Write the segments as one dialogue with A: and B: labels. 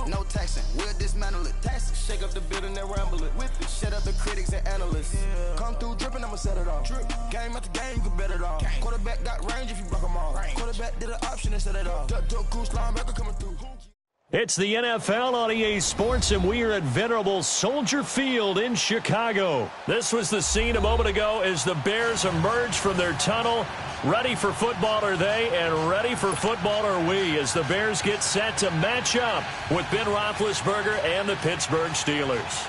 A: No taxing, we'll dismantle it. Tax, shake up the building and ramble it. Whip it, shut up the critics and analysts. Yeah. Come through dripping, I'ma set it off. Drip. Game after game, you can bet it off. Quarterback got range if you block them all. Quarterback did an option and set it off. Duck, goose, linebacker coming through.
B: It's the NFL on EA Sports, and we are at venerable Soldier Field in Chicago. This was the scene a moment ago as the Bears emerged from their tunnel. Ready for football are they, and ready for football are we, as the Bears get set to match up with Ben Roethlisberger and the Pittsburgh Steelers.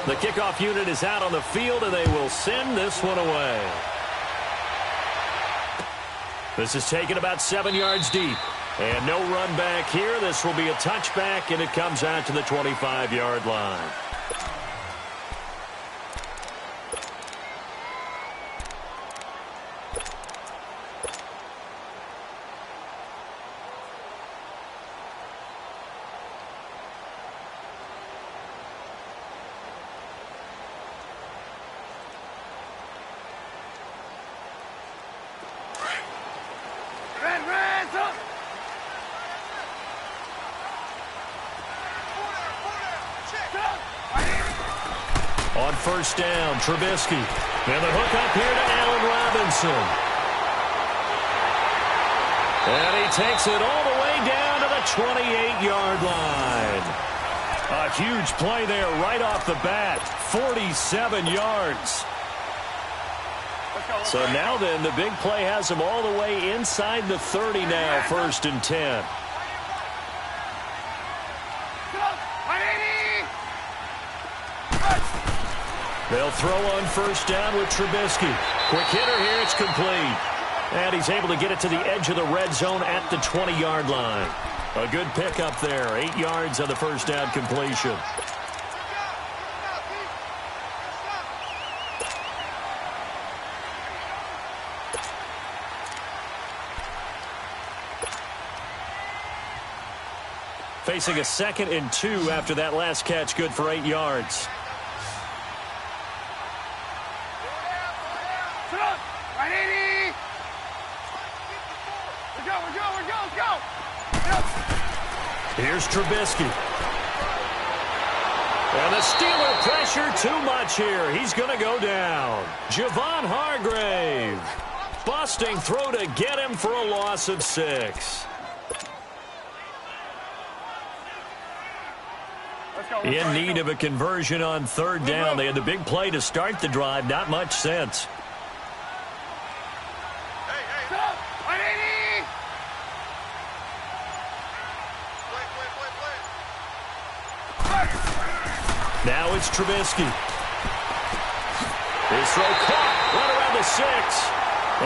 B: The kickoff unit is out on the field, and they will send this one away. This is taken about 7 yards deep. And no run back here. This will be a touchback, and it comes out to the 25-yard line. On first down, Trubisky. And the hook up here to Allen Robinson. And he takes it all the way down to the 28-yard line. A huge play there right off the bat. 47 yards. So now then, the big play has him all the way inside the 30 now, 1st and 10. They'll throw on first down with Trubisky. Quick hitter here, it's complete. And he's able to get it to the edge of the red zone at the 20-yard line. A good pickup there, 8 yards on the first down completion. Facing a 2nd and 2 after that last catch, good for 8 yards. Here's Trubisky. And the Steeler pressure too much here. He's going to go down. Javon Hargrave. Busting through to get him for a loss of 6. In need of a conversion on 3rd down. They had the big play to start the drive. Not much sense. Now it's Trubisky. His throw caught right around the 6.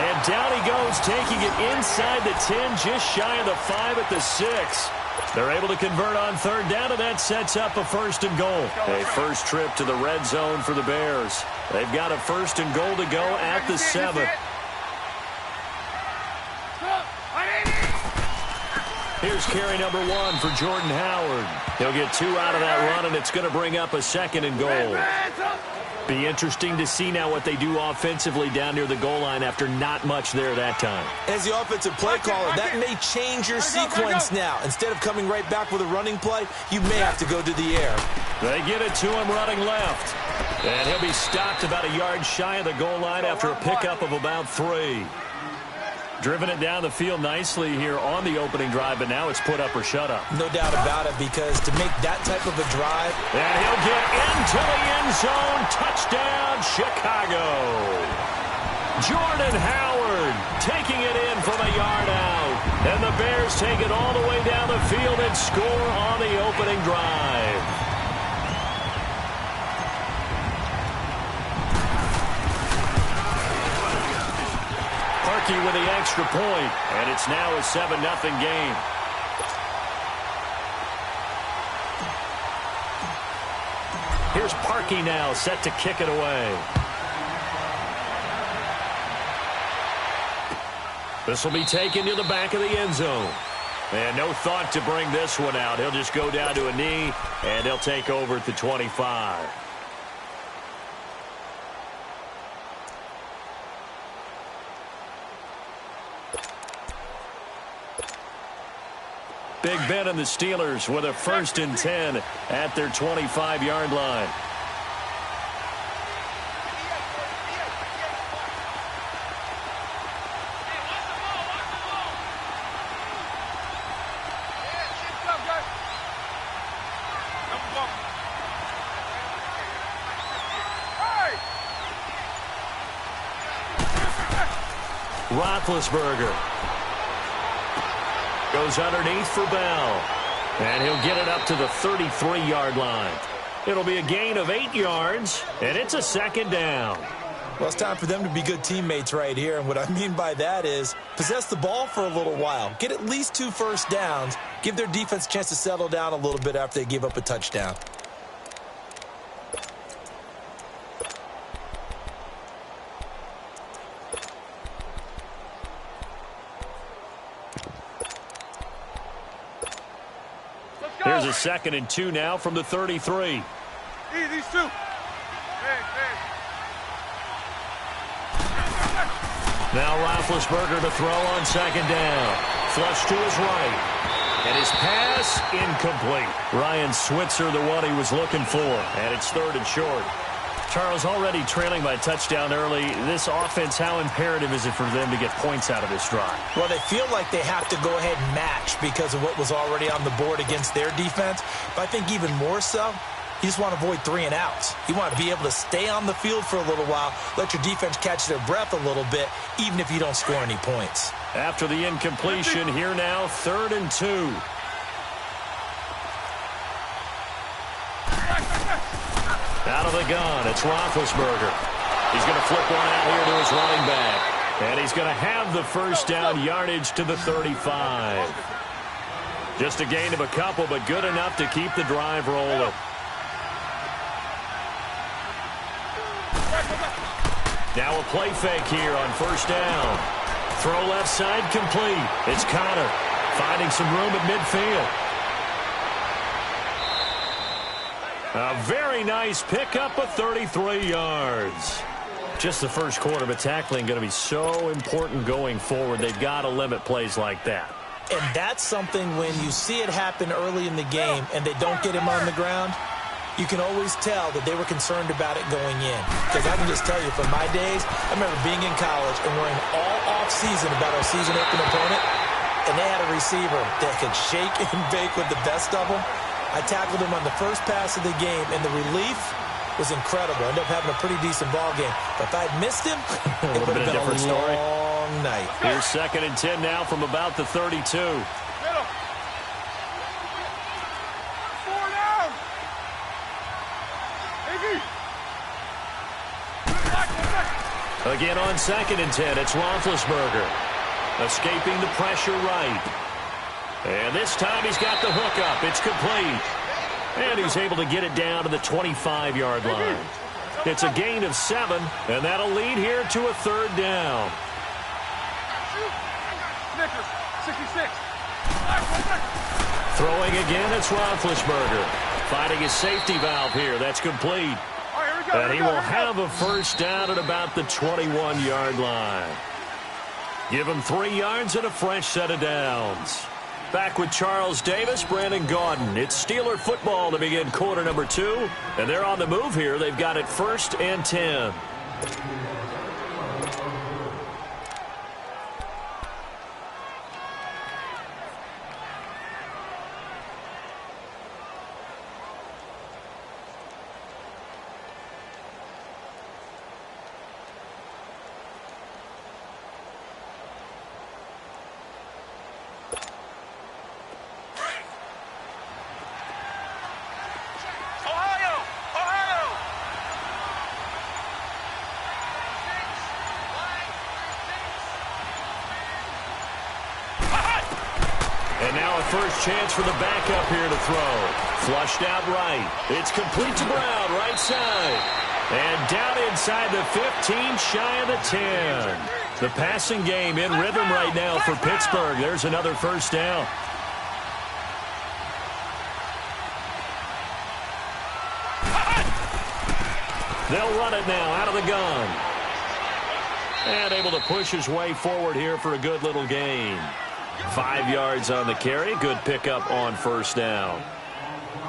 B: And down he goes, taking it inside the 10, just shy of the 5 at the 6. They're able to convert on 3rd down, and that sets up a 1st and goal. A first trip to the red zone for the Bears. They've got a 1st and goal to go at the 7. Here's carry number 1 for Jordan Howard. He'll get 2 out of that run, and it's going to bring up a 2nd and goal. Be interesting to see now what they do offensively down near the goal line after not much there that time.
C: As the offensive play caller, that may change your sequence now. Instead of coming right back with a running play, you may have to go to the air.
B: They get it to him running left. And he'll be stopped about a yard shy of the goal line after a pickup of about 3. Driven it down the field nicely here on the opening drive, but now it's put up or shut up.
C: No doubt about it, because to make that type of a drive.
B: And he'll get into the end zone. Touchdown, Chicago. Jordan Howard taking it in from a yard out. And the Bears take it all the way down the field and score on the opening drive. With the extra point, and it's now a 7-0 game. Here's Parkey now, set to kick it away. This will be taken to the back of the end zone. And no thought to bring this one out. He'll just go down to a knee, and he'll take over at the 25. Big Ben and the Steelers with a 1st and 10 at their 25-yard line. Roethlisberger goes underneath for Bell, and he'll get it up to the 33-yard line. It'll be a gain of 8 yards, and it's a 2nd down.
C: Well, it's time for them to be good teammates right here, and what I mean by that is possess the ball for a little while, get at least 2 first downs, give their defense a chance to settle down a little bit after they give up a touchdown.
B: Here's a 2nd and 2 now from the 33.
D: These two.
B: Now Roethlisberger to throw on 2nd down. Flush to his right. And his pass incomplete. Ryan Switzer, the one he was looking for. And it's 3rd and short. Charles, already trailing by touchdown early. This offense, how imperative is it for them to get points out of this drive?
C: Well, they feel like they have to go ahead and match because of what was already on the board against their defense. But I think even more so, you just want to avoid 3 and outs. You want to be able to stay on the field for a little while, let your defense catch their breath a little bit, even if you don't score any points.
B: After the incompletion, here now, 3rd and 2. Out of the gun, it's Roethlisberger. He's going to flip one out here to his running back. And he's going to have the 1st down yardage to the 35. Just a gain of a couple, but good enough to keep the drive rolling. Now a play fake here on 1st down. Throw left side complete. It's Connor finding some room at midfield. A very nice pickup of 33 yards. Just the first quarter, but tackling going to be so important going forward. They've got to limit plays like that.
C: And that's something when you see it happen early in the game and they don't get him on the ground, you can always tell that they were concerned about it going in. Because I can just tell you, from my days, I remember being in college and worrying all off-season about our season-opening opponent, and they had a receiver that could shake and bake with the best of them. I tackled him on the first pass of the game, and the relief was incredible. I ended up having a pretty decent ball game. But if I'd missed him, it would have been a long night.
B: Here's 2nd and 10 now from about the 32. Again on 2nd and 10, it's Roethlisberger. Escaping the pressure right. And this time he's got the hook up. It's complete. And he's able to get it down to the 25-yard line. It's a gain of 7, and that'll lead here to a 3rd down.
D: 66.
B: Throwing again, it's Roethlisberger. Finding his safety valve here. That's complete. And he will have a 1st down at about the 21-yard line. Give him 3 yards and a fresh set of downs. Back with Charles Davis, Brandon Gaudin. It's Steeler football to begin quarter number 2. And they're on the move here. They've got it 1st and 10. First chance for the backup here to throw. Flushed out right. It's complete to Brown, right side. And down inside the 15, shy of the 10. The passing game in rhythm right now for Pittsburgh. There's another 1st down. They'll run it now out of the gun. And able to push his way forward here for a good little gain. 5 yards on the carry. Good pickup on first down.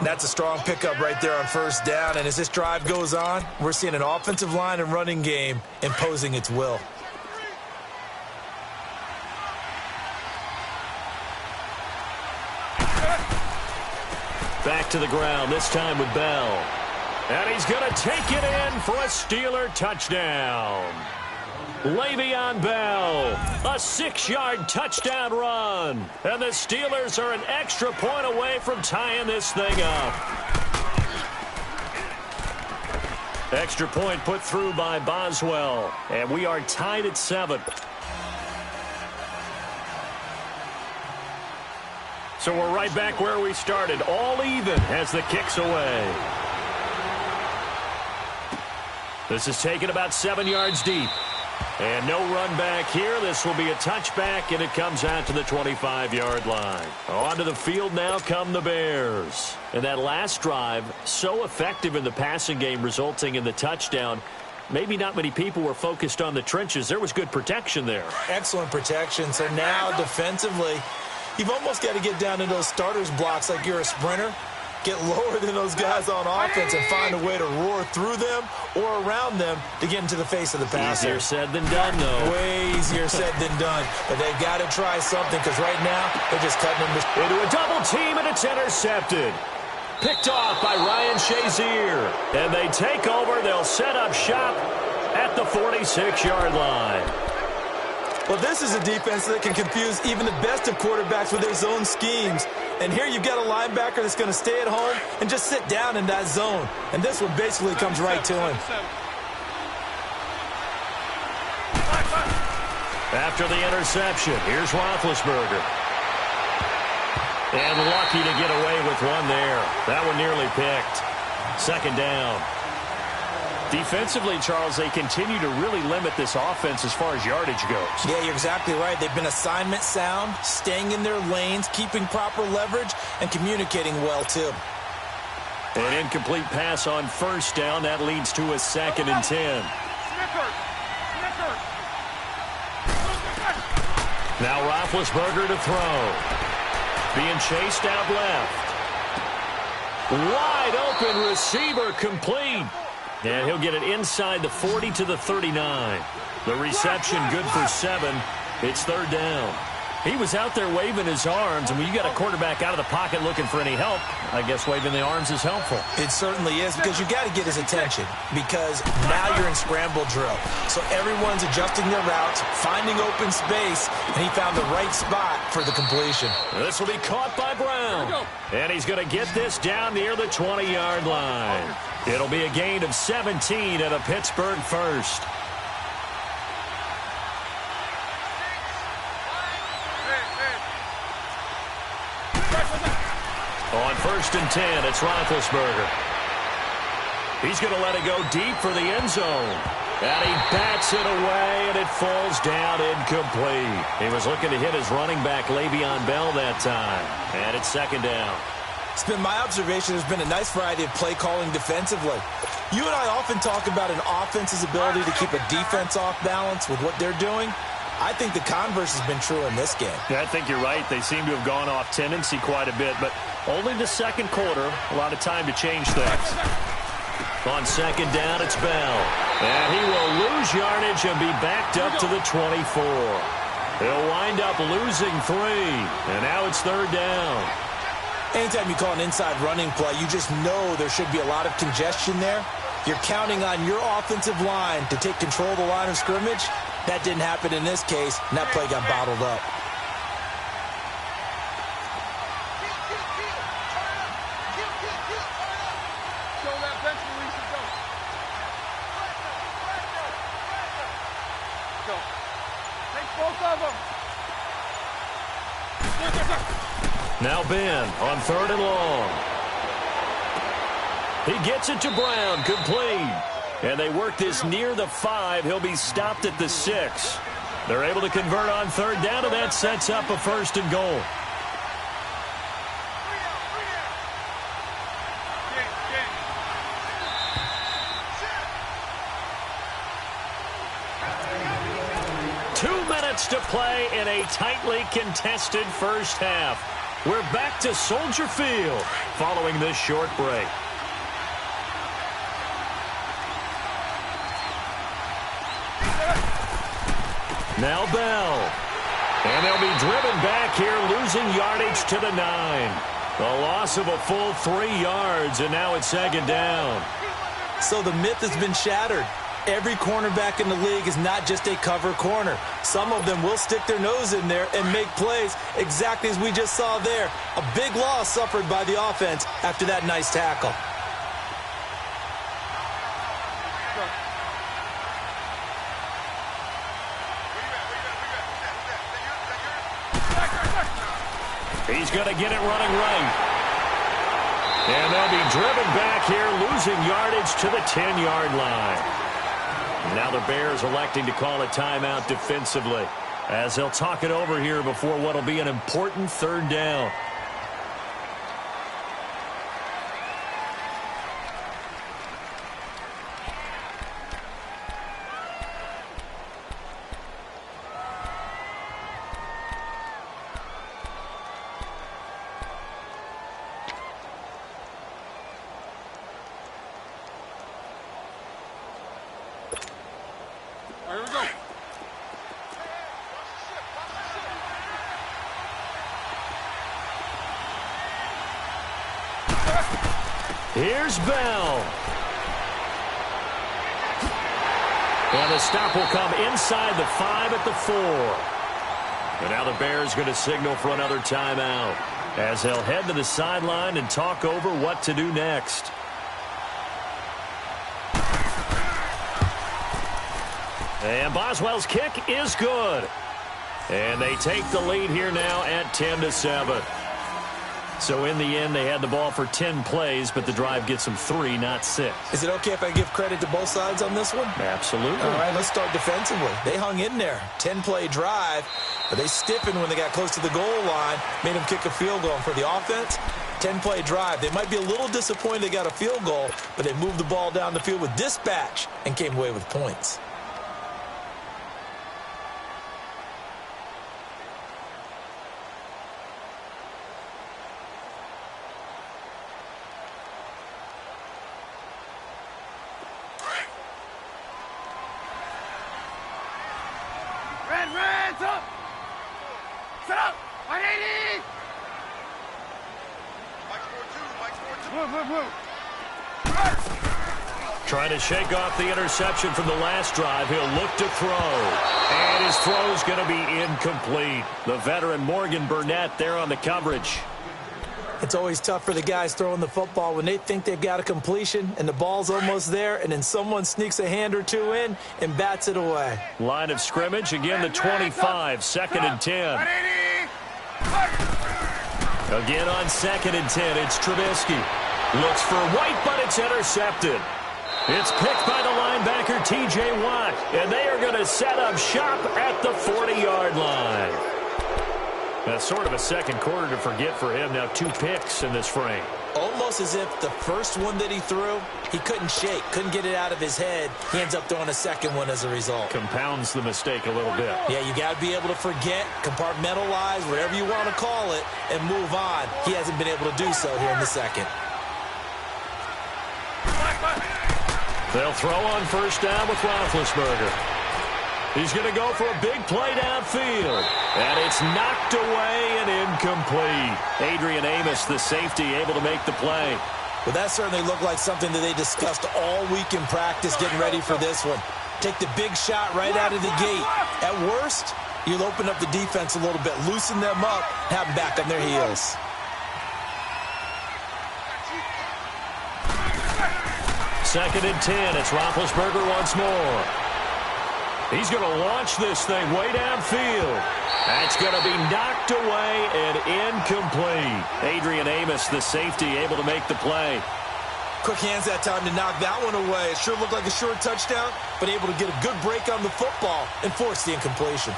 C: That's a strong pickup right there on first down. And as this drive goes on, we're seeing an offensive line and running game imposing its will.
B: Back to the ground, this time with Bell. And he's going to take it in for a Steeler touchdown. Le'Veon Bell, a 6-yard touchdown run. And the Steelers are an extra point away from tying this thing up. Extra point put through by Boswell. And we are tied at 7. So we're right back where we started, all even as the kick's away. This is taken about 7 yards deep. And no run back here. This will be a touchback, and it comes out to the 25-yard line. Onto the field now come the Bears. And that last drive, so effective in the passing game, resulting in the touchdown. Maybe not many people were focused on the trenches. There was good protection there.
C: Excellent protection. So now defensively, you've almost got to get down to those starters blocks like you're a sprinter. Get lower than those guys on offense and find a way to roar through them or around them to get into the face of the passer.
B: Easier said than done, though.
C: Way easier said than done. But they've got to try something because right now they're just cutting them
B: into a double team, and it's intercepted. Picked off by Ryan Shazier. And they take over. They'll set up shop at the 46-yard line.
C: Well, this is a defense that can confuse even the best of quarterbacks with their zone schemes. And here you've got a linebacker that's going to stay at home and just sit down in that zone. And this one basically comes right to him.
B: After the interception, here's Roethlisberger. And lucky to get away with one there. That one nearly picked. Second down. Defensively, Charles, they continue to really limit this offense as far as yardage goes.
C: Yeah, you're exactly right. They've been assignment sound, staying in their lanes, keeping proper leverage, and communicating well, too.
B: An incomplete pass on first down. That leads to a 2nd and 10. Now Roethlisberger to throw. Being chased out left. Wide open receiver complete. And he'll get it inside the 40 to the 39. The reception good for 7. It's third down. He was out there waving his arms, and when you got a quarterback out of the pocket looking for any help, I guess waving the arms is helpful.
C: It certainly is, because you got to get his attention, because now you're in scramble drill. So everyone's adjusting their routes, finding open space, and he found the right spot for the completion.
B: This will be caught by Brown, and he's going to get this down near the 20-yard line. It'll be a gain of 17 at a Pittsburgh first. On 1st and 10, it's Roethlisberger. He's going to let it go deep for the end zone. And he bats it away, and it falls down incomplete. He was looking to hit his running back, Le'Veon Bell, that time. And it's 2nd down.
C: It's been my observation there's been a nice variety of play calling defensively. You and I often talk about an offense's ability to keep a defense off balance with what they're doing. I think the converse has been true in this game.
B: Yeah, I think you're right. They seem to have gone off tendency quite a bit, but only the second quarter, a lot of time to change things. On 2nd down, it's Bell. And he will lose yardage and be backed up to the 24. He'll wind up losing 3, and now it's 3rd down.
C: Anytime you call an inside running play, you just know there should be a lot of congestion there. You're counting on your offensive line to take control of the line of scrimmage. That didn't happen in this case, and that play got bottled up.
B: Now Ben on 3rd and long. He gets it to Brown, complete. And they work this near the 5. He'll be stopped at the 6. They're able to convert on 3rd down, and that sets up a 1st and goal. minutes to play in a tightly contested first half. We're back to Soldier Field following this short break. Now Bell. And they'll be driven back here, losing yardage to the 9. A loss of a full 3 yards, and now it's second down.
C: So the myth has been shattered. Every cornerback in the league is not just a cover corner. Some of them will stick their nose in there and make plays exactly as we just saw there. A big loss suffered by the offense after that nice tackle.
B: He's going to get it running right. And they'll be driven back here, losing yardage to the 10-yard line. Now the Bears electing to call a timeout defensively as they'll talk it over here before what will be an important third down.
D: Here we go.
B: Here's Bell. And the stop will come inside the 5 at the 4. And now the Bears going to signal for another timeout as they'll head to the sideline and talk over what to do next. And Boswell's kick is good. And they take the lead here now at 10-7. So in the end, they had the ball for 10 plays, but the drive gets them 3, not 6.
C: Is it okay if I give credit to both sides on this one?
B: Absolutely.
C: All right, let's start defensively. They hung in there. 10-play drive, but they stiffened when they got close to the goal line, made them kick a field goal. And for the offense, 10-play drive. They might be a little disappointed they got a field goal, but they moved the ball down the field with dispatch and came away with points.
D: Reds up! Set up! 180! Move.
B: Trying to shake off the interception from the last drive. He'll look to throw. And his throw's going to be incomplete. The veteran Morgan Burnett there on the coverage.
C: It's always tough for the guys throwing the football when they think they've got a completion and the ball's almost there, and then someone sneaks a hand or two in and bats it away.
B: Line of scrimmage, again the 25, 2nd and 10. Again on 2nd and 10, it's Trubisky. Looks for White, but it's intercepted. It's picked by the linebacker, T.J. Watt, and they are going to set up shop at the 40-yard line. That's sort of a second quarter to forget for him. Now 2 picks in this frame.
C: Almost as if the first one that he threw, he couldn't shake, couldn't get it out of his head. He ends up throwing a second one as a result.
B: Compounds the mistake a little bit.
C: Yeah, you got to be able to forget, compartmentalize, whatever you want to call it, and move on. He hasn't been able to do so here in the second.
B: They'll throw on first down with Roethlisberger. He's going to go for a big play downfield. And it's knocked away and incomplete. Adrian Amos, the safety, able to make the play.
C: Well, that certainly looked like something that they discussed all week in practice getting ready for this one. Take the big shot right out of the gate. At worst, you'll open up the defense a little bit, loosen them up, have them back on their heels.
B: Second and 10. It's Roethlisberger once more. He's going to launch this thing way downfield. That's going to be knocked away and incomplete. Adrian Amos, the safety, able to make the play.
C: Quick hands that time to knock that one away. It sure looked like a short touchdown, but able to get a good break on the football and force the incompletion.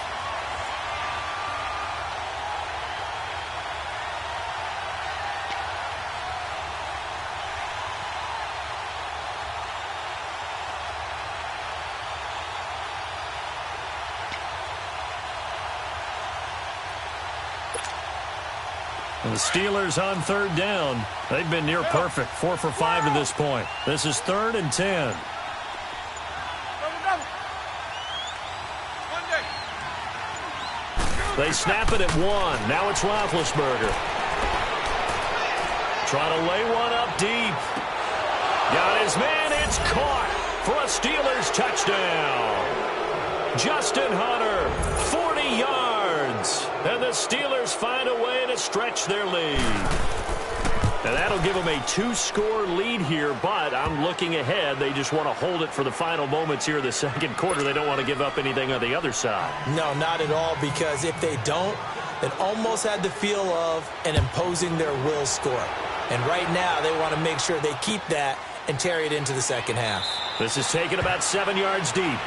B: And the Steelers on third down. They've been near perfect, 4 for 5 to this point. This is 3rd and 10. They snap it at 1. Now it's Roethlisberger. Trying to lay one up deep. Got his man. It's caught for a Steelers touchdown. Justin Hunter, 40 yards. And the Steelers find a way to stretch their lead. And that'll give them a 2-score lead here, but I'm looking ahead. They just want to hold it for the final moments here of the second quarter. They don't want to give up anything on the other side.
C: No, not at all, because if they don't, it almost had the feel of an imposing their will score. And right now, they want to make sure they keep that and carry it into the second half.
B: This is taken about 7 yards deep.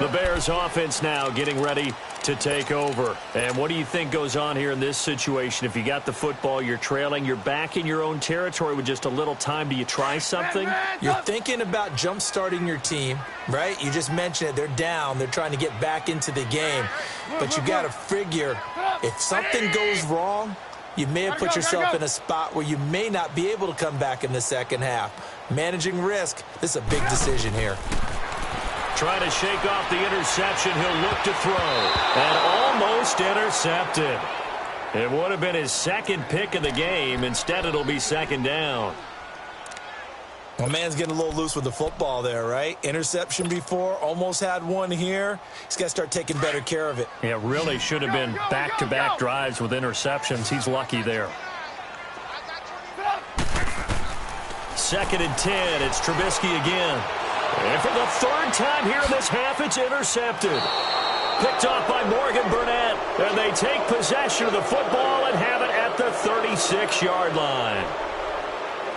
B: The Bears offense now getting ready to take over. And what do you think goes on here in this situation? If you got the football, you're trailing, you're back in your own territory with just a little time. Do you try something?
C: You're thinking about jump-starting your team, right? You just mentioned it. They're down. They're trying to get back into the game. But you got to figure, if something goes wrong, you may have put yourself in a spot where you may not be able to come back in the second half. Managing risk, this is a big decision here.
B: Trying to shake off the interception. He'll look to throw. And almost intercepted. It would have been his second pick of the game. Instead, it'll be second down.
C: Well, man's getting a little loose with the football there, right? Interception before, almost had one here. He's got to start taking better care of it.
B: Yeah, really should have been back-to-back drives with interceptions. He's lucky there. 2nd and 10. It's Trubisky again. And for the 3rd time here in this half, it's intercepted. Picked off by Morgan Burnett. And they take possession of the football and have it at the 36-yard line.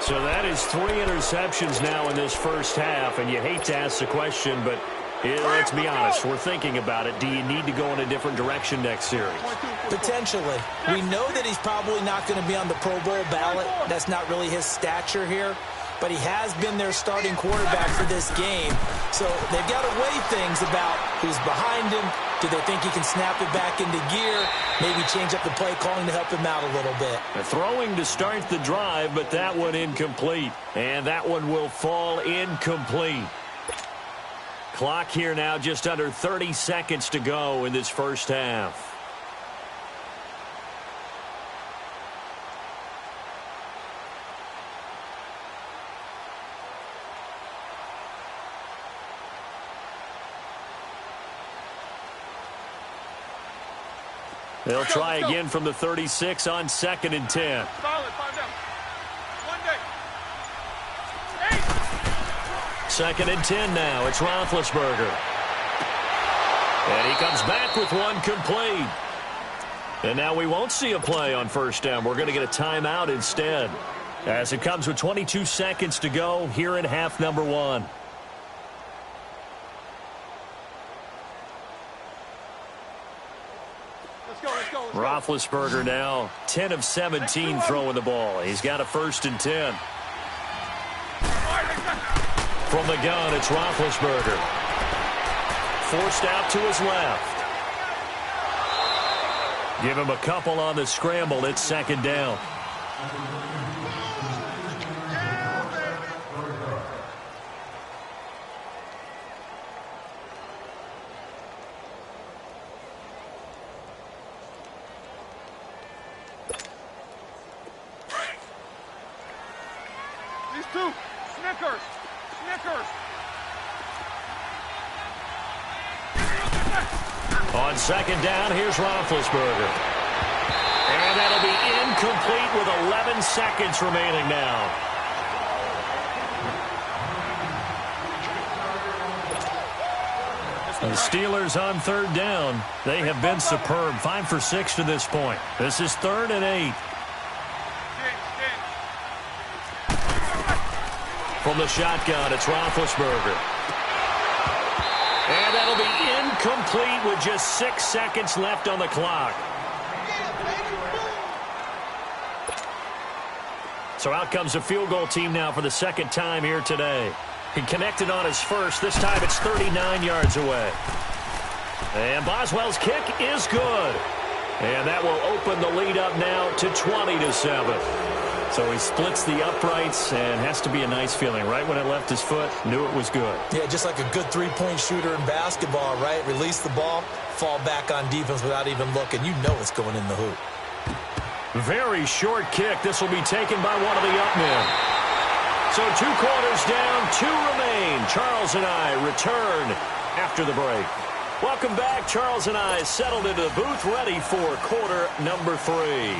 B: So that is 3 interceptions now in this first half. And you hate to ask the question, but let's be honest. We're thinking about it. Do you need to go in a different direction next series?
C: Potentially. We know that he's probably not going to be on the Pro Bowl ballot. That's not really his stature here. But he has been their starting quarterback for this game. So they've got to weigh things about who's behind him. Do they think he can snap it back into gear? Maybe change up the play calling to help him out a little bit.
B: Throwing to start the drive, but that one incomplete. And that one will fall incomplete. Clock here now, just under 30 seconds to go in this first half. They'll try again from the 36 on 2nd and 10.
D: Solid,
B: 2nd and 10 now. It's Roethlisberger. And he comes back with one complete. And now we won't see a play on first down. We're going to get a timeout instead. As it comes with 22 seconds to go here in half number 1. Roethlisberger now 10 of 17 throwing the ball. He's got a 1st and 10. From the gun, it's Roethlisberger. Forced out to his left. Give him a couple on the scramble. It's 2nd down. On 2nd down, here's Roethlisberger. And that'll be incomplete with 11 seconds remaining now. The Steelers on 3rd down. They have been superb. 5 for 6 to this point. This is 3rd and 8. From the shotgun, it's Roethlisberger. And that'll be incomplete with just 6 seconds left on the clock. So out comes the field goal team now for the 2nd time here today. He connected on his first. This time it's 39 yards away. And Boswell's kick is good. And that will open the lead up now to 20-7. So he splits the uprights, and has to be a nice feeling. Right when it left his foot, knew it was good.
C: Yeah, just like a good three-point shooter in basketball, right? Release the ball, fall back on defense without even looking. You know it's going in the hoop.
B: Very short kick. This will be taken by one of the up men. So 2 quarters down, 2 remain. Charles and I return after the break. Welcome back. Charles and I settled into the booth, ready for quarter number 3.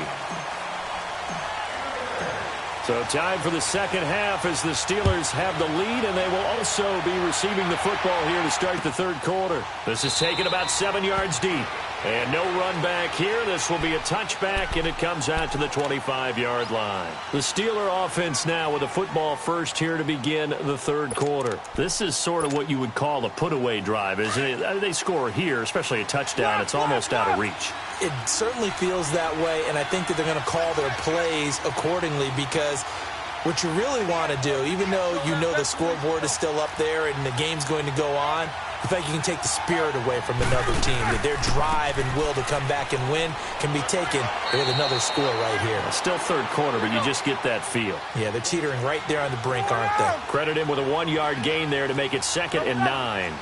B: So time for the second half as the Steelers have the lead, and they will also be receiving the football here to start the third quarter. This is taken about 7 yards deep. And no run back here. This will be a touchback, and it comes out to the 25-yard line. The Steeler offense now with a football first here to begin the third quarter. This is sort of what you would call a put-away drive, isn't it? They score here, especially a touchdown. It's almost out of reach.
C: It certainly feels that way, and I think that they're going to call their plays accordingly, because what you really want to do, even though you know the scoreboard is still up there and the game's going to go on, I think you can take the spirit away from another team, that their drive and will to come back and win can be taken with another score right here.
B: Still third quarter, but you just get that feel.
C: Yeah, they're teetering right there on the brink, aren't they?
B: Credit him with a 1-yard gain there to make it 2nd and 9.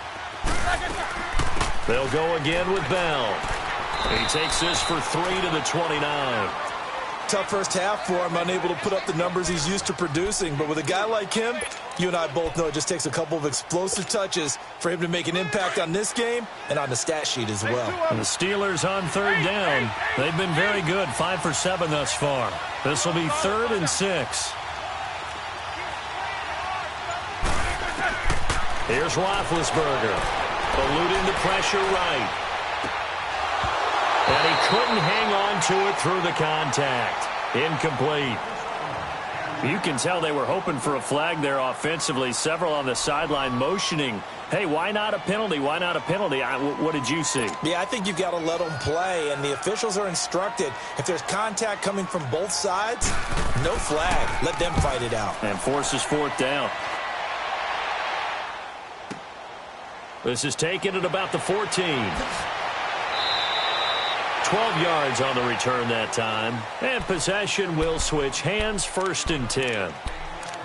B: They'll go again with Bell. He takes this for 3 to the 29.
C: Tough first half for him, unable to put up the numbers he's used to producing. But with a guy like him, you and I both know it just takes a couple of explosive touches for him to make an impact on this game and on the stat sheet as well.
B: And the Steelers on third down. They've been very good, 5 for 7 thus far. This will be 3rd and 6. Here's Roethlisberger. Eluding the pressure right. And he couldn't hang on to it through the contact. Incomplete. You can tell they were hoping for a flag there offensively. Several on the sideline motioning, hey, why not a penalty? Why not a penalty? What did you see?
C: Yeah, I think you've got to let them play, and the officials are instructed, if there's contact coming from both sides, no flag. Let them fight it out.
B: And forces 4th down. This is taken at about the 14. 12 yards on the return that time. And possession will switch hands, 1st and 10.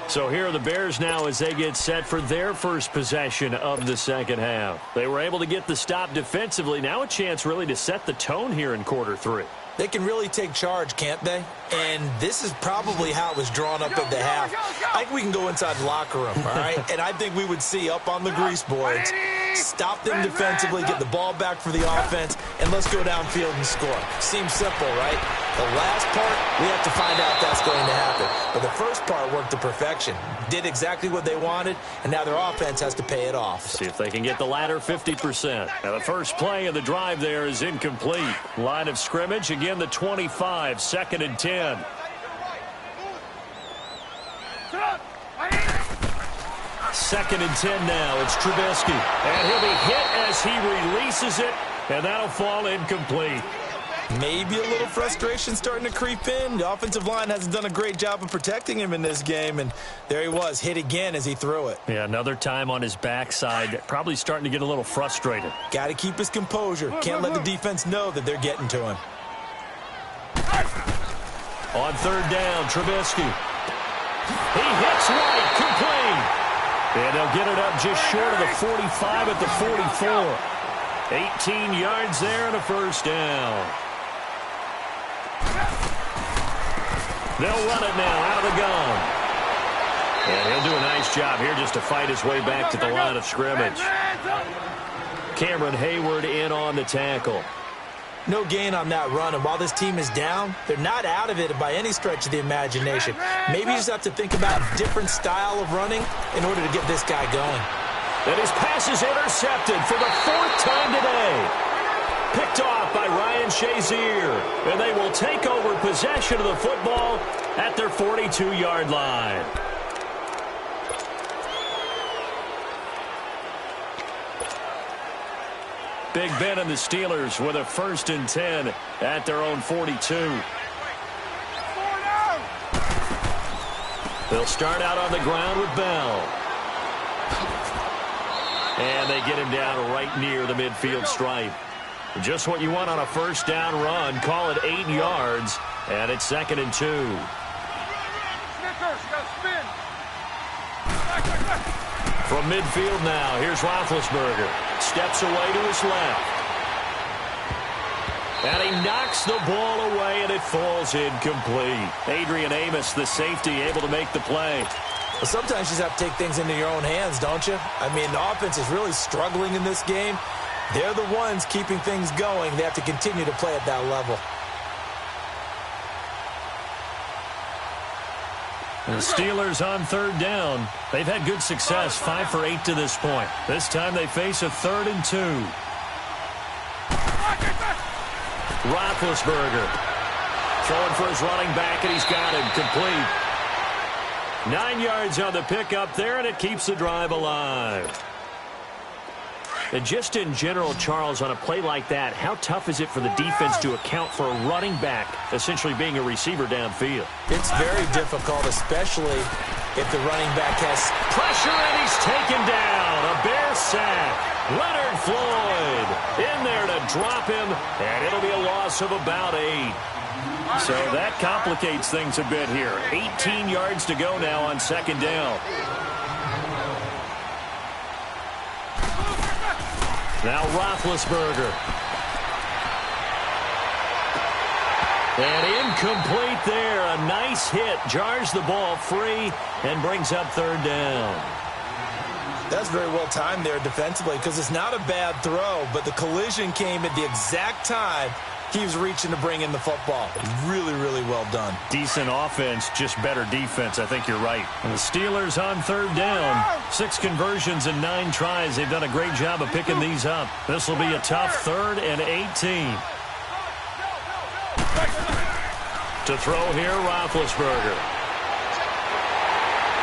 B: So here are the Bears now as they get set for their first possession of the second half. They were able to get the stop defensively. Now a chance really to set the tone here in quarter 3.
C: They can really take charge, can't they? And this is probably how it was drawn up at the half. I think we can go inside the locker room, all right? And I think we would see up on the grease boards, stop them defensively, get the ball back for the offense, and let's go downfield and score. Seems simple, right? The last part, we have to find out if that's going to happen. But the first part worked to perfection. Did exactly what they wanted, and now their offense has to pay it off.
B: See if they can get the latter 50%. Now the first play of the drive there is incomplete. Line of scrimmage, again the 25, 2nd and 10. 2nd and 10 now. It's Trubisky. And he'll be hit as he releases it, and that'll fall incomplete.
C: Maybe a little frustration starting to creep in. The offensive line hasn't done a great job of protecting him in this game, and there he was, hit again as he threw it.
B: Yeah, another time on his backside, probably starting to get a little frustrated.
C: Got to keep his composure. Can't let the defense know that they're getting to him.
B: On 3rd down, Trubisky. He hits right, complete. And they'll get it up just short of the 45 at the 44. 18 yards there and a 1st down. They'll run it now out of the gun. And he'll do a nice job here just to fight his way back to the line of scrimmage. Cameron Hayward in on the tackle.
C: No gain on that run, and while this team is down, they're not out of it by any stretch of the imagination. Maybe you just have to think about a different style of running in order to get this guy going.
B: And his pass is intercepted for the 4th time today. Picked off by Ryan Shazier. And they will take over possession of the football at their 42-yard line. Big Ben and the Steelers with a 1st and 10 at their own 42. They'll start out on the ground with Bell. And they get him down right near the midfield stripe. Just what you want on a first down run. Call it 8 yards, and it's 2nd and 2. From midfield now, here's Roethlisberger. Steps away to his left. And he knocks the ball away, and it falls incomplete. Adrian Amos, the safety, able to make the play.
C: Well, sometimes you just have to take things into your own hands, don't you? I mean, the offense is really struggling in this game. They're the ones keeping things going. They have to continue to play at that level.
B: The Steelers on 3rd down. They've had good success, 5 for 8 to this point. This time they face a 3rd and 2. Roethlisberger throwing for his running back, and he's got him complete. 9 yards on the pickup there, and it keeps the drive alive. And just in general, Charles, on a play like that, how tough is it for the defense to account for a running back essentially being a receiver downfield?
C: It's very difficult, especially if the running back has
B: pressure, and he's taken down. A Bear sack. Leonard Floyd in there to drop him, and it'll be a loss of about 8. So that complicates things a bit here. 18 yards to go now on 2nd down. Now Roethlisberger. And incomplete there. A nice hit. Jars the ball free and brings up 3rd down.
C: That's very well timed there defensively because it's not a bad throw, but the collision came at the exact time he was reaching to bring in the football. Really, really well done.
B: Decent offense, just better defense. I think you're right. And the Steelers on 3rd down. 6 conversions and 9 tries. They've done a great job of picking these up. This will be a tough 3rd and 18. To throw here, Roethlisberger.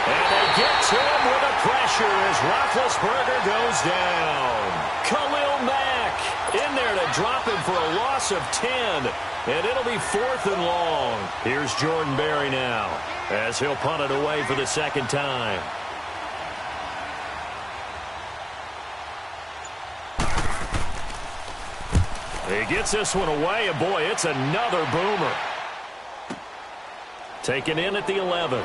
B: And they get to him with a pressure as Roethlisberger goes down. Khalil Mack in there to drop him for a loss of 10. And it'll be 4th and long. Here's Jordan Berry now as he'll punt it away for the 2nd time. He gets this one away, and boy, it's another boomer. Taken in at the 11.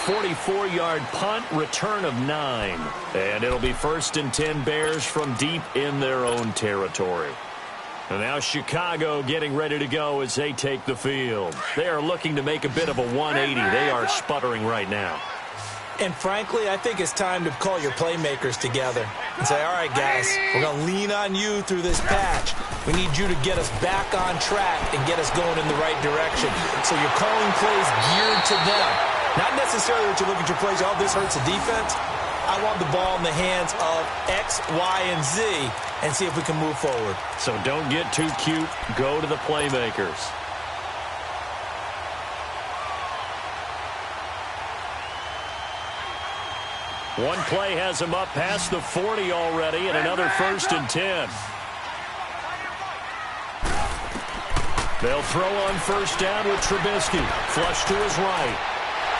B: 44-yard punt, return of 9. And it'll be 1st and 10 Bears from deep in their own territory. And now Chicago getting ready to go as they take the field. They are looking to make a bit of a 180. They are sputtering right now.
C: And frankly, I think it's time to call your playmakers together and say, all right, guys, we're going to lean on you through this patch. We need you to get us back on track and get us going in the right direction. So you're calling plays geared to them. Not necessarily that you look at your plays, oh, this hurts the defense. I want the ball in the hands of X, Y, and Z and see if we can move forward.
B: So don't get too cute. Go to the playmakers. One play has him up past the 40 already, and another 1st and 10. They'll throw on 1st down with Trubisky. Flush to his right.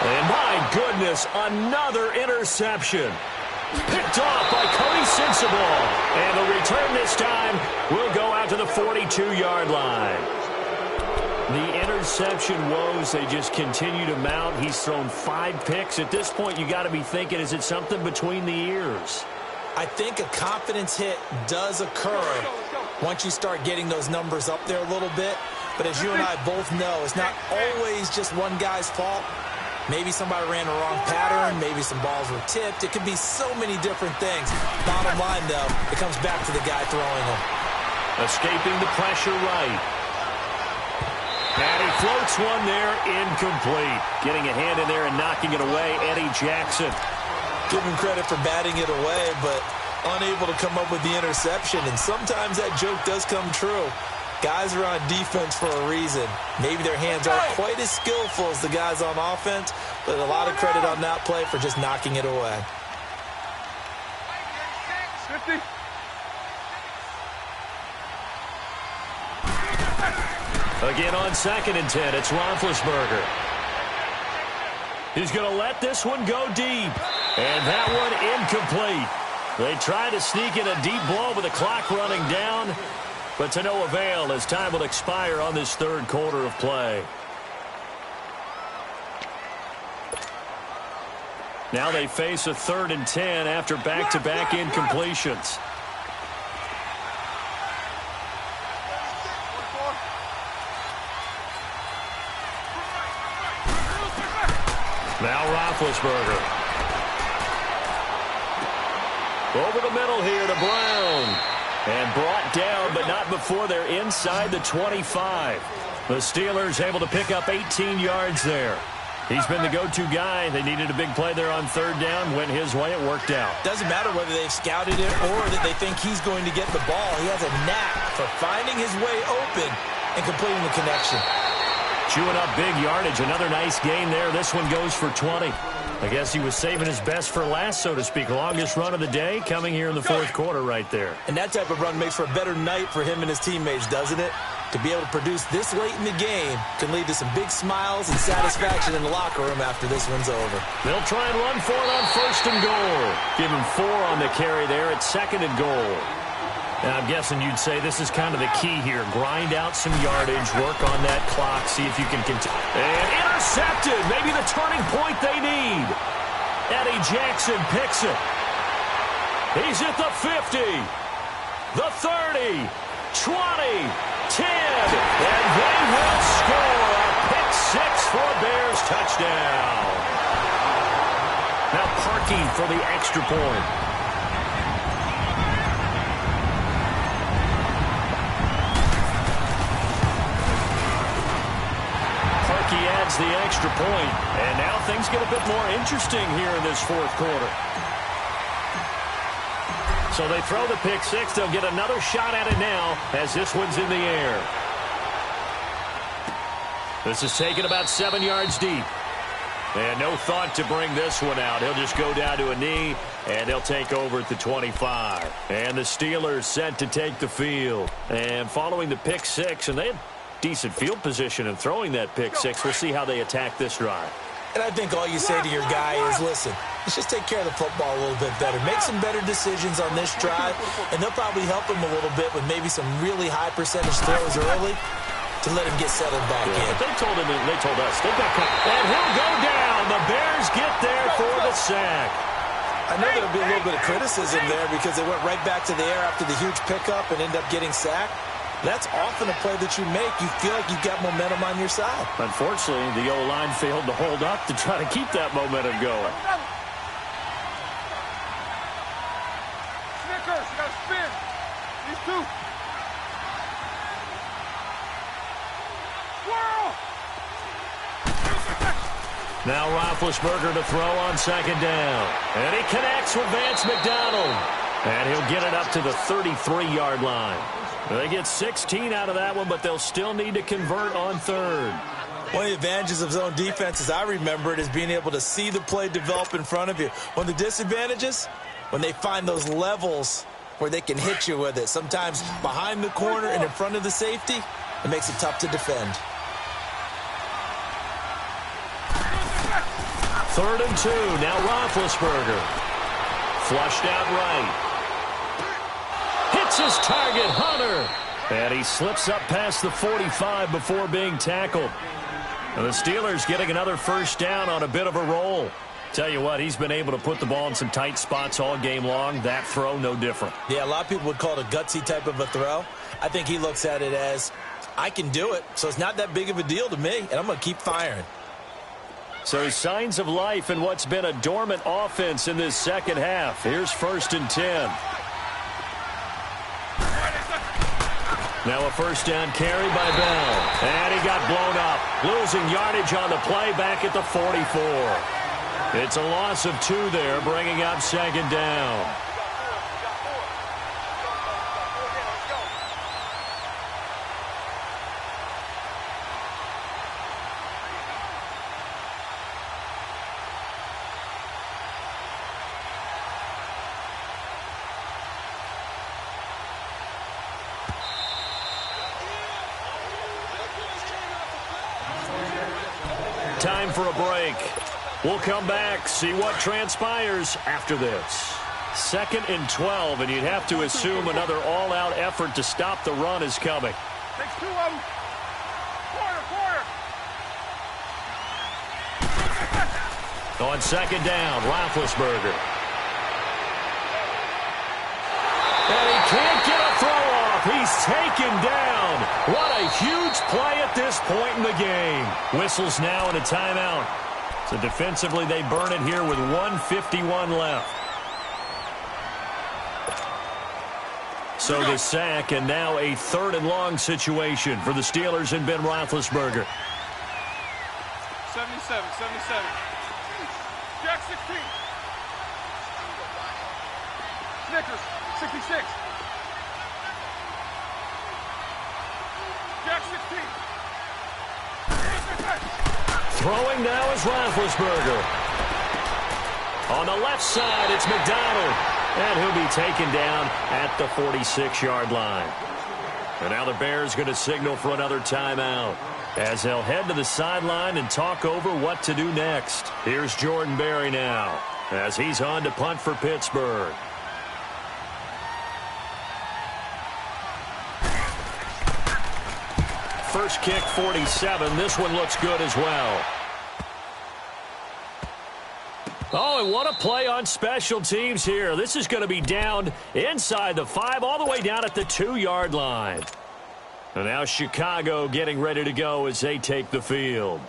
B: And my goodness, another interception. Picked off by Cody Sensabaugh. And the return this time will go out to the 42-yard line. The interception woes, they just continue to mount. He's thrown 5 picks. At this point, you got to be thinking, is it something between the ears?
C: I think a confidence hit does occur once you start getting those numbers up there a little bit. But as you and I both know, it's not always just one guy's fault. Maybe somebody ran the wrong pattern. Maybe some balls were tipped. It could be so many different things. Bottom line, though, it comes back to the guy throwing them.
B: Escaping the pressure right. And he floats one there, incomplete. Getting a hand in there and knocking it away, Eddie Jackson.
C: Give him credit for batting it away, but unable to come up with the interception. And sometimes that joke does come true. Guys are on defense for a reason. Maybe their hands aren't quite as skillful as the guys on offense, but a lot of credit on that play for just knocking it away.
D: 50.
B: Again on 2nd and 10, it's Roethlisberger. He's going to let this one go deep. And that one incomplete. They try to sneak in a deep blow with the clock running down, but to no avail as time will expire on this third quarter of play. Now they face a 3rd and 10 after back-to-back incompletions. Now Roethlisberger. Over the middle here to Brown. And brought down, but not before they're inside the 25. The Steelers able to pick up 18 yards there. He's been the go-to guy. They needed a big play there on 3rd down. Went his way. It worked out.
C: Doesn't matter whether they've scouted it or that they think he's going to get the ball. He has a knack for finding his way open and completing the connection.
B: Chewing up big yardage. Another nice gain there. This one goes for 20. I guess he was saving his best for last, so to speak. Longest run of the day coming here in the 4th quarter right there.
C: And that type of run makes for a better night for him and his teammates, doesn't it? To be able to produce this late in the game can lead to some big smiles and satisfaction in the locker room after this one's over.
B: They'll try and run for it on 1st and goal. Give him 4 on the carry there at 2nd and goal. And I'm guessing you'd say this is kind of the key here. Grind out some yardage, work on that clock, see if you can continue. And intercepted, maybe the turning point they need. Eddie Jackson picks it. He's at the 50, the 30, 20, 10, and they will score a pick 6 for a Bears touchdown. Now parking for the extra point. He adds the extra point, and now things get a bit more interesting here in this 4th quarter. So they throw the pick 6. They'll get another shot at it now as this one's in the air. This is taken about 7 yards deep. And no thought to bring this one out. He'll just go down to a knee, and they'll take over at the 25. And the Steelers set to take the field. And following the pick 6, and they had decent field position and throwing that pick 6. We'll see how they attack this drive.
C: And I think all you say to your guy is, listen, let's just take care of the football a little bit better. Make some better decisions on this drive, and they'll probably help him a little bit with maybe some really high percentage throws early to let him get settled back in.
B: They told him, they told us, they've got, and he'll go down. The Bears get there for the sack.
C: I know there'll be a little bit of criticism there because they went right back to the air after the huge pickup and ended up getting sacked. That's often a play that you make. You feel like you've got momentum on your side.
B: Unfortunately, the O-line failed to hold up to try to keep that momentum going.
D: Snickers, you gotta spin. These 2. Whirl!
B: Now Roethlisberger to throw on 2nd down. And he connects with Vance McDonald. And he'll get it up to the 33-yard line. They get 16 out of that one, but they'll still need to convert on 3rd.
C: One of the advantages of zone defense, as I remember it, is being able to see the play develop in front of you. One of the disadvantages, when they find those levels where they can hit you with it. Sometimes behind the corner and in front of the safety, it makes it tough to defend.
B: 3rd and 2. Now Roethlisberger. Flushed out right. Hits his target, Hunter. And he slips up past the 45 before being tackled. And the Steelers getting another 1st down on a bit of a roll. Tell you what, he's been able to put the ball in some tight spots all game long. That throw, no different.
C: Yeah, a lot of people would call it a gutsy type of a throw. I think he looks at it as, I can do it, so it's not that big of a deal to me, and I'm going to keep firing.
B: So signs of life in what's been a dormant offense in this 2nd half. Here's 1st and 10. Now a 1st down carry by Bell. And he got blown up. Losing yardage on the play back at the 44. It's a loss of 2 there, bringing up 2nd down. Time for a break. We'll come back, see what transpires after this. 2nd and 12, and you'd have to assume another all-out effort to stop the run is coming.
D: Takes 2 of them. Quarter.
B: On 2nd down, Roethlisberger. And he can't get a throw off. He's taken down. What a huge play at this point in the game. Whistles now and a timeout. So defensively, they burn it here with 1:51 left. So the sack, and now a 3rd and long situation for the Steelers and Ben Roethlisberger.
D: 77. Jack 16. Snickers 66. Jack 16.
B: Throwing now is Roethlisberger. On the left side, it's McDonald. And he'll be taken down at the 46-yard line. And now the Bears going to signal for another timeout as they'll head to the sideline and talk over what to do next. Here's Jordan Berry now as he's on to punt for Pittsburgh. First kick, 47. This one looks good as well. Oh, and what a play on special teams here. This is going to be down inside the 5, all the way down at the 2-yard line. And now Chicago getting ready to go as they take the field.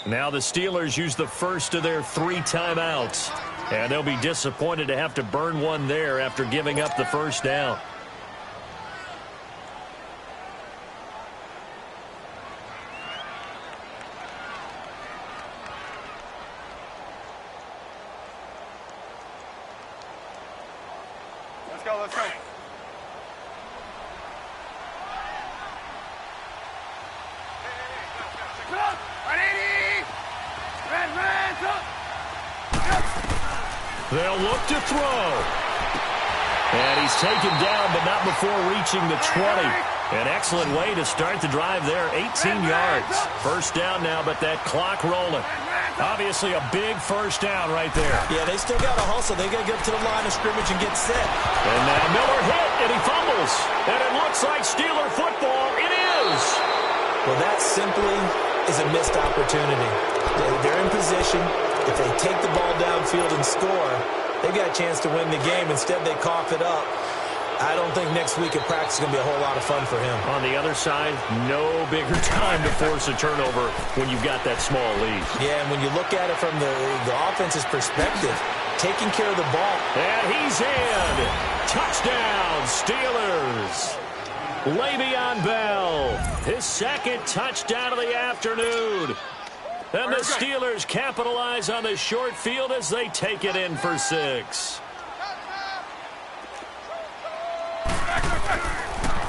B: Now the Steelers use the first of their 3 timeouts. And they'll be disappointed to have to burn one there after giving up the first down.
D: Let's go.
B: They'll look to throw. And he's taken down, but not before reaching the 20. An excellent way to start the drive there, 18 yards. First down now, but that clock rolling. Obviously a big first down right there.
C: Yeah, they still got to hustle. They got to get up to the line of scrimmage and get set.
B: And now Miller hit, and he fumbles. And it looks like Steeler football. It is.
C: Well, that simply is a missed opportunity. They're in position. If they take the ball downfield and score, they've got a chance to win the game. Instead, they cough it up. I don't think next week at practice is going to be a whole lot of fun for him.
B: On the other side, no bigger time to force a turnover when you've got that small lead.
C: Yeah, and when you look at it from the offense's perspective, taking care of the ball.
B: And he's in. Touchdown, Steelers. Le'Veon Bell, his 2nd touchdown of the afternoon. And the Steelers capitalize on the short field as they take it in for 6.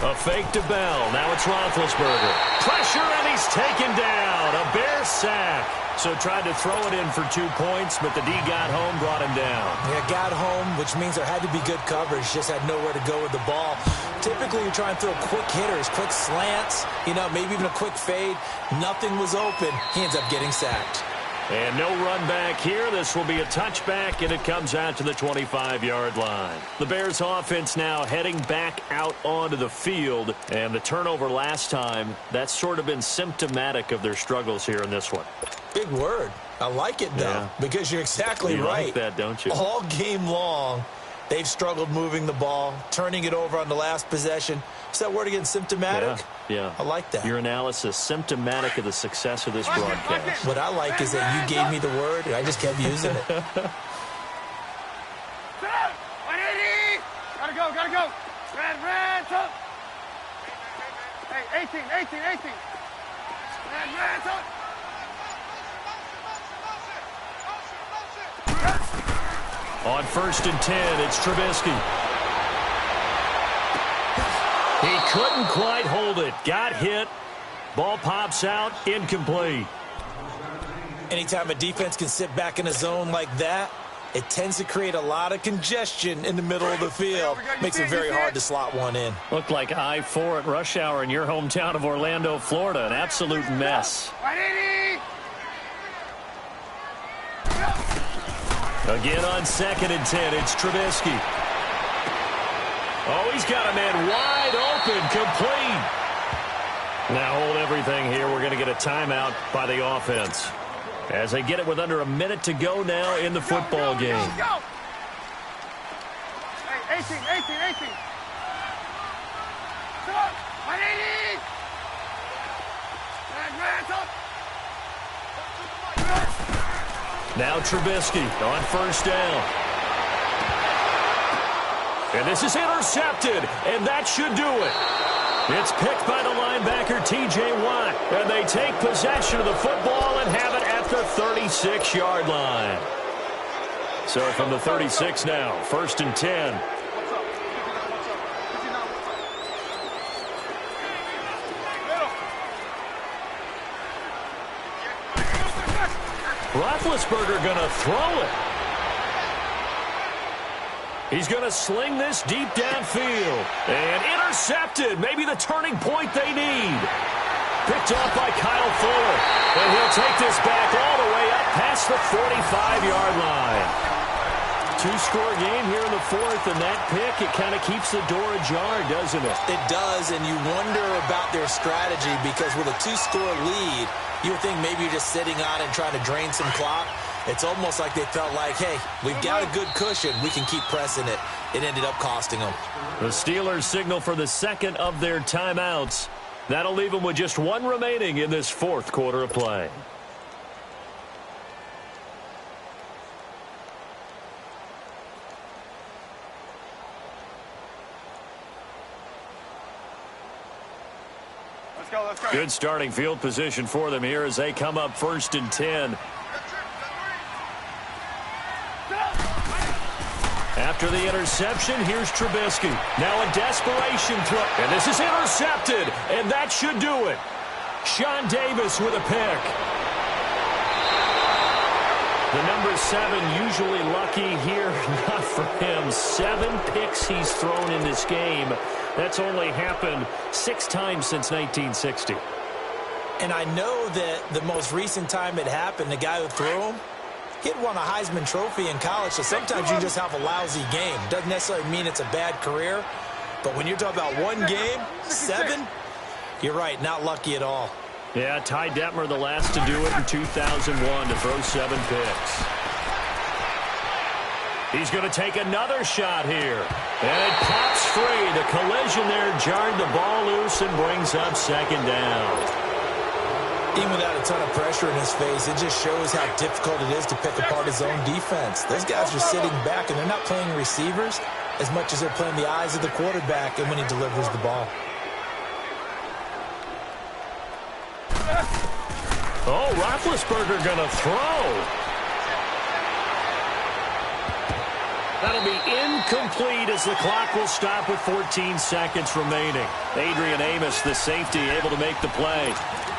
B: A fake to Bell. Now it's Roethlisberger. Pressure, and he's taken down. A Bear sack. So tried to throw it in for 2 points, but the D got home, brought him down.
C: Yeah, got home, which means there had to be good coverage. Just had nowhere to go with the ball. Typically, you try and throw quick hitters, quick slants, maybe even a quick fade. Nothing was open. He ends up getting sacked.
B: And no run back here. This will be a touchback, and it comes out to the 25-yard line. The Bears offense now heading back out onto the field. And the turnover last time, that's sort of been symptomatic of their struggles here in this one.
C: Big word. I like it, though, because you're exactly right.
B: You like that, don't you?
C: All game long, they've struggled moving the ball, turning it over on the last possession. Is that word again, symptomatic?
B: Yeah.
C: I like that.
B: Your analysis, symptomatic of the success of this broadcast.
C: What I like is that you gave me the word, and I just kept using it.
D: 180! Gotta go. Red, top. Hey, 18. Red, top.
B: On 1st and 10, it's Trubisky. He couldn't quite hold it. Got hit. Ball pops out. Incomplete.
C: Anytime a defense can sit back in a zone like that, it tends to create a lot of congestion in the middle of the field. Makes it very hard to slot one in.
B: Looked like I-4 at rush hour in your hometown of Orlando, Florida. An absolute mess. Again on 2nd and 10, it's Trubisky. Oh, he's got a man wide open, complete. Now hold everything here. We're going to get a timeout by the offense, as they get it with under a minute to go now in the football game.
D: Hey, 18. Stop! 180!
B: Now Trubisky on 1st down. And this is intercepted, and that should do it. It's picked by the linebacker, T.J. Watt, and they take possession of the football and have it at the 36-yard line. So from the 36 now, 1st and 10. Roethlisberger going to throw it. He's going to sling this deep downfield. And intercepted. Maybe the turning point they need. Picked off by Kyle Fuller. And he'll take this back all the way up past the 45-yard line. Two-score game here in the 4th, and that pick, it kind of keeps the door ajar, doesn't it?
C: It does, and you wonder about their strategy, because with a 2-score lead, you would think maybe you're just sitting on and trying to drain some clock. It's almost like they felt like, hey, we've got a good cushion. We can keep pressing it. It ended up costing them.
B: The Steelers signal for the 2nd of their timeouts. That'll leave them with just 1 remaining in this 4th quarter of play.
D: Let's go.
B: Good starting field position for them here as they come up 1st and 10. After the interception, here's Trubisky. Now a desperation throw. And this is intercepted, and that should do it. Sean Davis with a pick. The number 7 usually lucky here. Not for him. 7 picks he's thrown in this game. That's only happened 6 times since 1960.
C: And I know that the most recent time it happened, the guy who threw him, he had won a Heisman Trophy in college, so sometimes you just have a lousy game. Doesn't necessarily mean it's a bad career, but when you're talking about 1 game, 7, you're right, not lucky at all.
B: Yeah, Ty Detmer the last to do it in 2001 to throw 7 picks. He's going to take another shot here. And it pops free. The collision there jarred the ball loose and brings up 2nd down.
C: Even without a ton of pressure in his face, it just shows how difficult it is to pick apart his own defense. Those guys are sitting back, and they're not playing receivers as much as they're playing the eyes of the quarterback and when he delivers the ball.
B: Oh, Roethlisberger going to throw. That'll be incomplete as the clock will stop with 14 seconds remaining. Adrian Amos, the safety, able to make the play.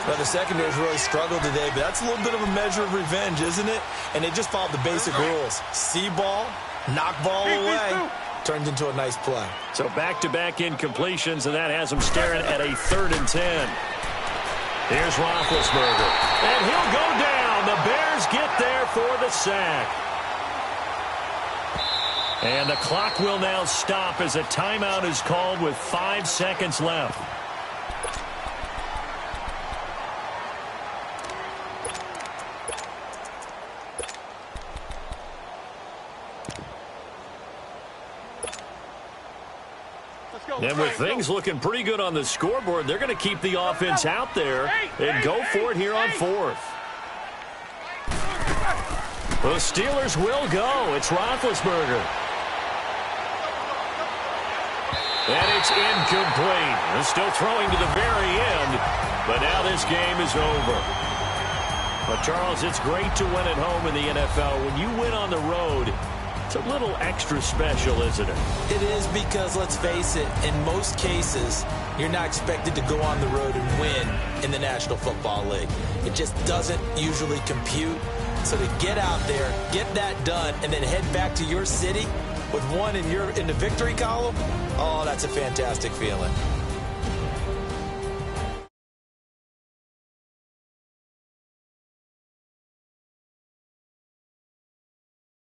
C: Well, the secondary's really struggled today, but that's a little bit of a measure of revenge, isn't it? And they just followed the basic rules. See ball, knock ball away. Turns into a nice play.
B: So back-to-back incompletions, and that has them staring at a 3rd and 10. Here's Roethlisberger. And he'll go down. The Bears get there for the sack. And the clock will now stop as a timeout is called with 5 seconds left. And with things looking pretty good on the scoreboard, they're going to keep the offense out there and go for it here on 4th. The Steelers will go. It's Roethlisberger. And it's incomplete. They're still throwing to the very end, but now this game is over. But, Charles, it's great to win at home in the NFL. When you win on the road, it's a little extra special, isn't it?
C: It is, because, let's face it, in most cases, you're not expected to go on the road and win in the National Football League. It just doesn't usually compute. So to get out there, get that done, and then head back to your city with one in the victory column, oh, that's a fantastic feeling.